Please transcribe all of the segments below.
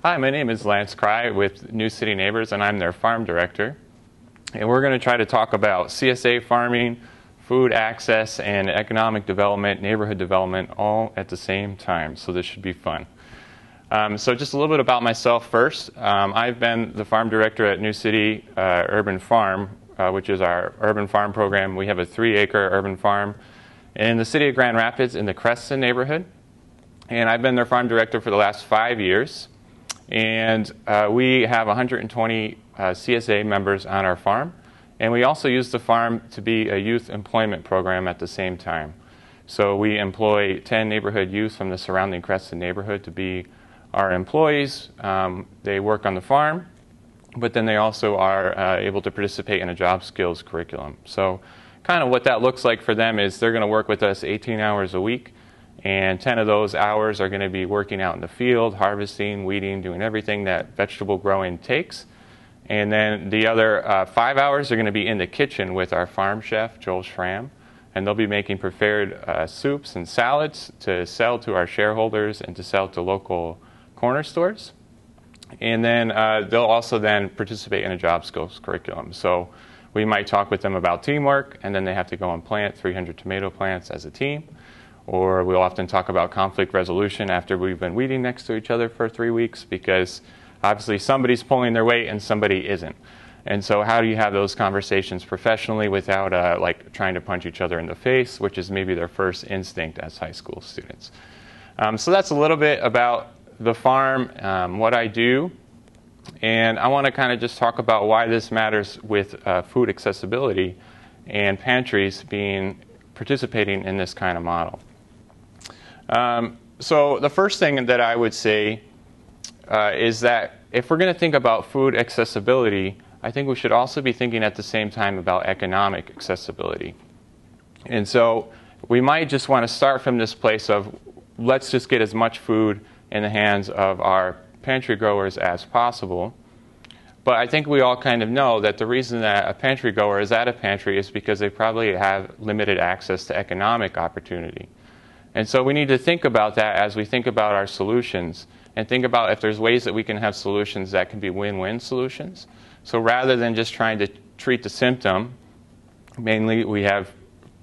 Hi, my name is Lance Kraai with New City Neighbors, and I'm their farm director. And we're going to try to talk about CSA farming, food access, and economic development, neighborhood development, all at the same time. So this should be fun. So just a little bit about myself first. I've been the farm director at New City Urban Farm, which is our urban farm program. We have a 3-acre urban farm in the city of Grand Rapids in the Creston neighborhood. And I've been their farm director for the last 5 years. And we have 120 CSA members on our farm. And we also use the farm to be a youth employment program at the same time. So we employ 10 neighborhood youth from the surrounding Creston neighborhood to be our employees. They work on the farm, but then they also are able to participate in a job skills curriculum. So kind of what that looks like for them is they're going to work with us 18 hours a week. And 10 of those hours are going to be working out in the field, harvesting, weeding, doing everything that vegetable growing takes. And then the other 5 hours are going to be in the kitchen with our farm chef, Joel Schramm. And they'll be making prepared soups and salads to sell to our shareholders and to sell to local corner stores. And then they'll also then participate in a job skills curriculum. So we might talk with them about teamwork, and then they have to go and plant 300 tomato plants as a team. Or we'll often talk about conflict resolution after we've been weeding next to each other for 3 weeks, because obviously somebody's pulling their weight and somebody isn't. And so how do you have those conversations professionally without like trying to punch each other in the face, which is maybe their first instinct as high school students. So that's a little bit about the farm, what I do. And I want to kind of just talk about why this matters with food accessibility and pantries participating in this kind of model. So the first thing that I would say is that if we're going to think about food accessibility, I think we should also be thinking at the same time about economic accessibility. And so we might just want to start from this place of let's just get as much food in the hands of our pantry growers as possible. But I think we all kind of know that the reason that a pantry grower is at a pantry is because they probably have limited access to economic opportunity. And so we need to think about that as we think about our solutions, and think about if there's ways that we can have solutions that can be win-win solutions. So rather than just trying to treat the symptom, mainly we have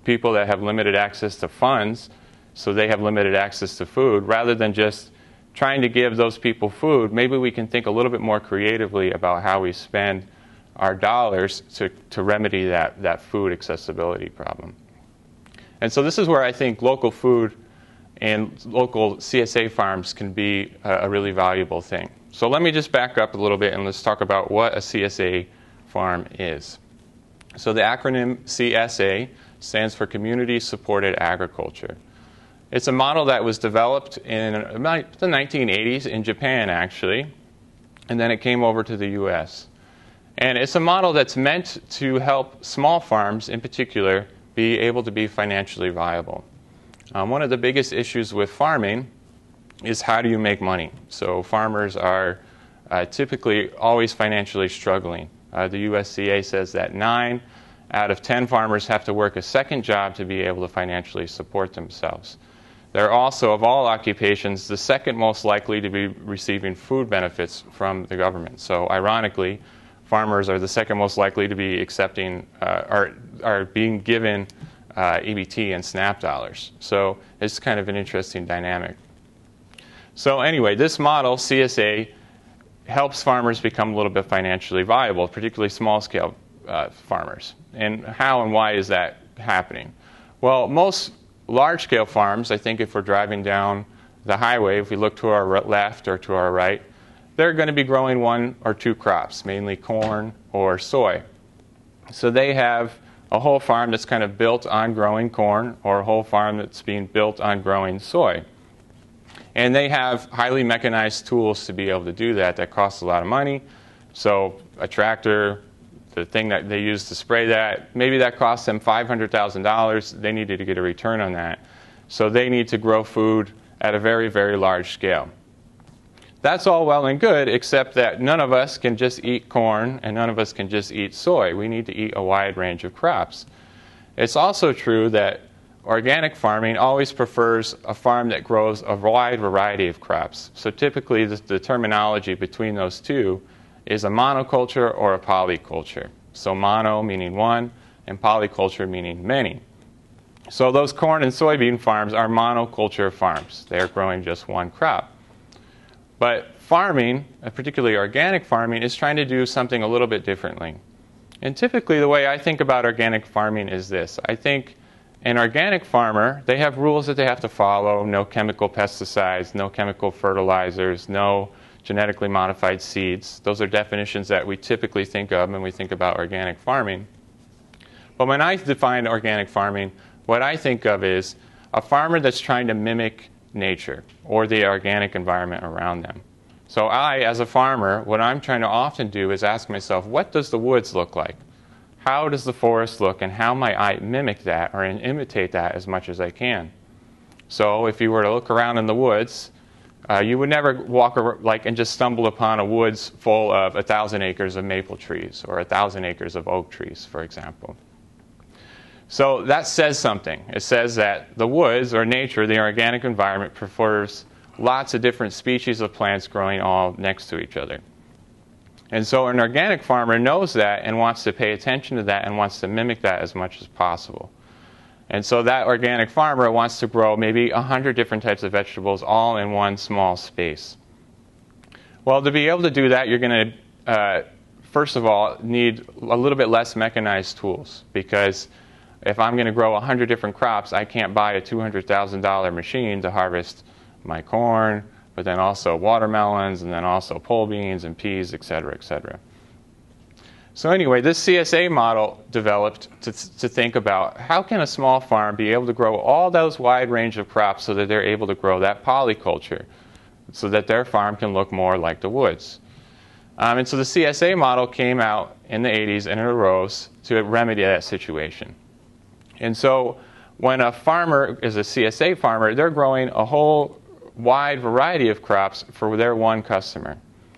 people that have limited access to funds, so they have limited access to food. Rather than just trying to give those people food, maybe we can think a little bit more creatively about how we spend our dollars to remedy that food accessibility problem. And so this is where I think local food and local CSA farms can be a really valuable thing. So let me just back up a little bit and let's talk about what a CSA farm is. So the acronym CSA stands for Community Supported Agriculture. It's a model that was developed in the 1980s in Japan, actually, and then it came over to the US. And it's a model that's meant to help small farms in particular be able to be financially viable. One of the biggest issues with farming is how do you make money? So farmers are typically always financially struggling. The USDA says that 9 out of 10 farmers have to work a second job to be able to financially support themselves. They're also, of all occupations, the second most likely to be receiving food benefits from the government. So ironically, farmers are the second most likely to be accepting, are being given EBT and SNAP dollars. So it's kind of an interesting dynamic. So anyway, this model, CSA, helps farmers become a little bit financially viable, particularly small-scale farmers. And how and why is that happening? Well, most large-scale farms, I think if we're driving down the highway, if we look to our left or to our right, they're going to be growing 1 or 2 crops, mainly corn or soy. So they have a whole farm that's kind of built on growing corn, or a whole farm that's being built on growing soy. And they have highly mechanized tools to be able to do that cost a lot of money. So a tractor, the thing that they use to spray that, maybe that costs them $500,000. They needed to get a return on that. So they need to grow food at a very, very large scale. That's all well and good, except that none of us can just eat corn and none of us can just eat soy. We need to eat a wide range of crops. It's also true that organic farming always prefers a farm that grows a wide variety of crops. So typically the terminology between those two is a monoculture or a polyculture. So mono meaning one and polyculture meaning many. So those corn and soybean farms are monoculture farms. They are growing just one crop. But farming, particularly organic farming, is trying to do something a little bit differently. And typically the way I think about organic farming is this. I think an organic farmer, they have rules that they have to follow: no chemical pesticides, no chemical fertilizers, no genetically modified seeds. Those are definitions that we typically think of when we think about organic farming. But when I define organic farming, what I think of is a farmer that's trying to mimic nature or the organic environment around them. So I, as a farmer, what I'm trying to often do is ask myself, what does the woods look like? How does the forest look, and how might I mimic that or imitate that as much as I can? So if you were to look around in the woods, you would never walk and just stumble upon a woods full of 1,000 acres of maple trees or 1,000 acres of oak trees, for example. So that says something. It says that the woods, or nature, the organic environment, prefers lots of different species of plants growing all next to each other. And so an organic farmer knows that and wants to pay attention to that and wants to mimic that as much as possible. And so that organic farmer wants to grow maybe 100 different types of vegetables all in one small space. Well, to be able to do that, you're going to, first of all, need a little bit less mechanized tools, because if I'm going to grow 100 different crops, I can't buy a $200,000 machine to harvest my corn, but then also watermelons, and then also pole beans and peas, et cetera, et cetera. So anyway, this CSA model developed to think about how can a small farm be able to grow all those wide range of crops so that they're able to grow that polyculture, so that their farm can look more like the woods. And so the CSA model came out in the 80s, and it arose to remedy that situation. And so when a farmer is a CSA farmer, they're growing a whole wide variety of crops for their one customer.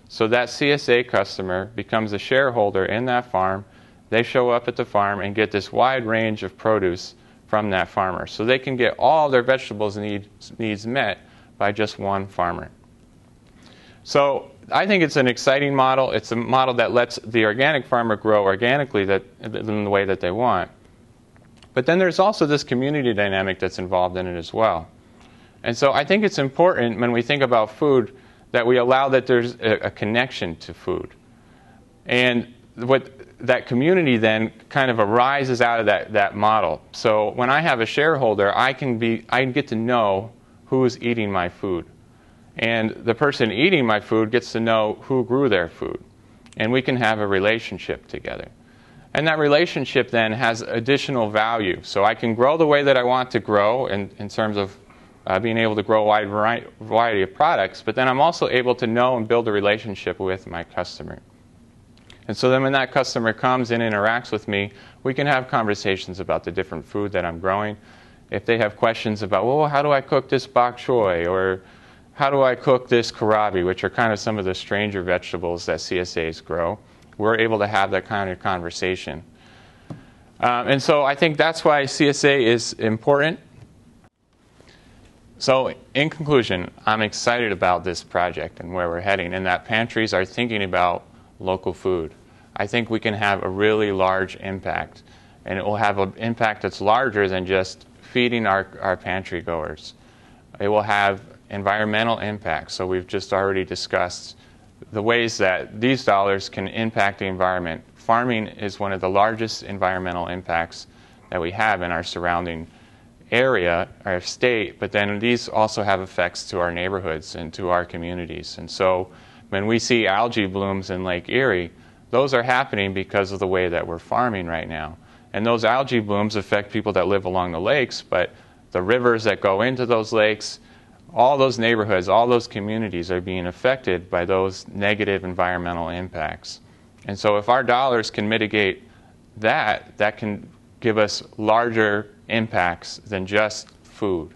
So that CSA customer becomes a shareholder in that farm. They show up at the farm and get this wide range of produce from that farmer. So they can get all their vegetables needs met by just one farmer. So I think it's an exciting model. It's a model that lets the organic farmer grow organically in the way that they want. But then there's also this community dynamic that's involved in it as well. And so I think it's important when we think about food that we allow that there's a connection to food. And what that community then kind of arises out of that model. So when I have a shareholder, I can get to know who's eating my food. And the person eating my food gets to know who grew their food. And we can have a relationship together. And that relationship then has additional value. So I can grow the way that I want to grow in terms of being able to grow a wide variety of products, but then I'm also able to know and build a relationship with my customer. And so then when that customer comes and interacts with me, we can have conversations about the different food that I'm growing. If they have questions about, well, how do I cook this bok choy, or how do I cook this kohlrabi, which are kind of some of the stranger vegetables that CSAs grow, we're able to have that kind of conversation. And so I think that's why CSA is important. So in conclusion, I'm excited about this project and where we're heading, and that pantries are thinking about local food. I think we can have a really large impact, and it will have an impact that's larger than just feeding our pantry goers. It will have environmental impact. So we've just already discussed the ways that these dollars can impact the environment. Farming is one of the largest environmental impacts that we have in our surrounding area, our state, but then these also have effects to our neighborhoods and to our communities. And so when we see algae blooms in Lake Erie, those are happening because of the way that we're farming right now. And those algae blooms affect people that live along the lakes, but the rivers that go into those lakes, all those neighborhoods, all those communities are being affected by those negative environmental impacts. And so if our dollars can mitigate that, that can give us larger impacts than just food.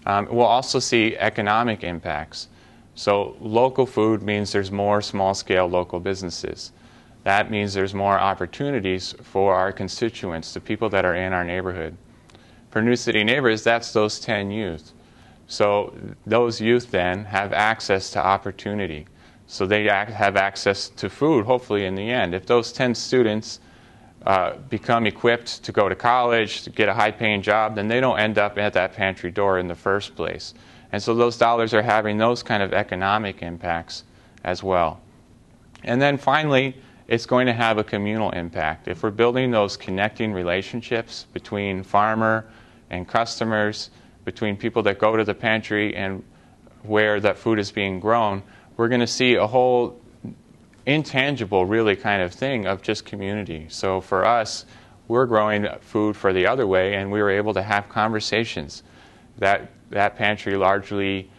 We'll also see economic impacts. So local food means there's more small-scale local businesses. That means there's more opportunities for our constituents, the people that are in our neighborhood. For New City Neighbors, that's those 10 youth. So those youth then have access to opportunity. So they have access to food, hopefully, in the end. If those 10 students become equipped to go to college, to get a high-paying job, then they don't end up at that pantry door in the first place. And so those dollars are having those kind of economic impacts as well. And then finally, it's going to have a communal impact. If we're building those connecting relationships between farmer and customers, between people that go to the pantry and where that food is being grown, we're going to see a whole intangible, really, kind of thing of just community. So for us, we're growing food for the other way, and we were able to have conversations. That pantry largely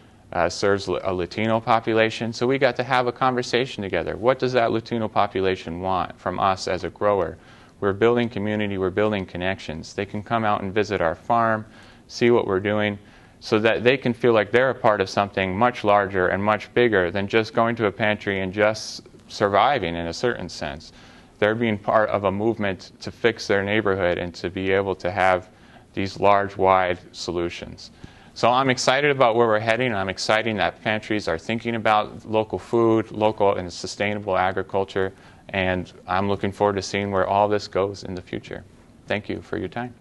serves a Latino population, so we got to have a conversation together. What does that Latino population want from us as a grower? We're building community, we're building connections. They can come out and visit our farm, see what we're doing, so that they can feel like they're a part of something much larger and much bigger than just going to a pantry and just surviving in a certain sense. They're being part of a movement to fix their neighborhood and to be able to have these large, wide solutions. So I'm excited about where we're heading. I'm excited that pantries are thinking about local food, local and sustainable agriculture, and I'm looking forward to seeing where all this goes in the future. Thank you for your time.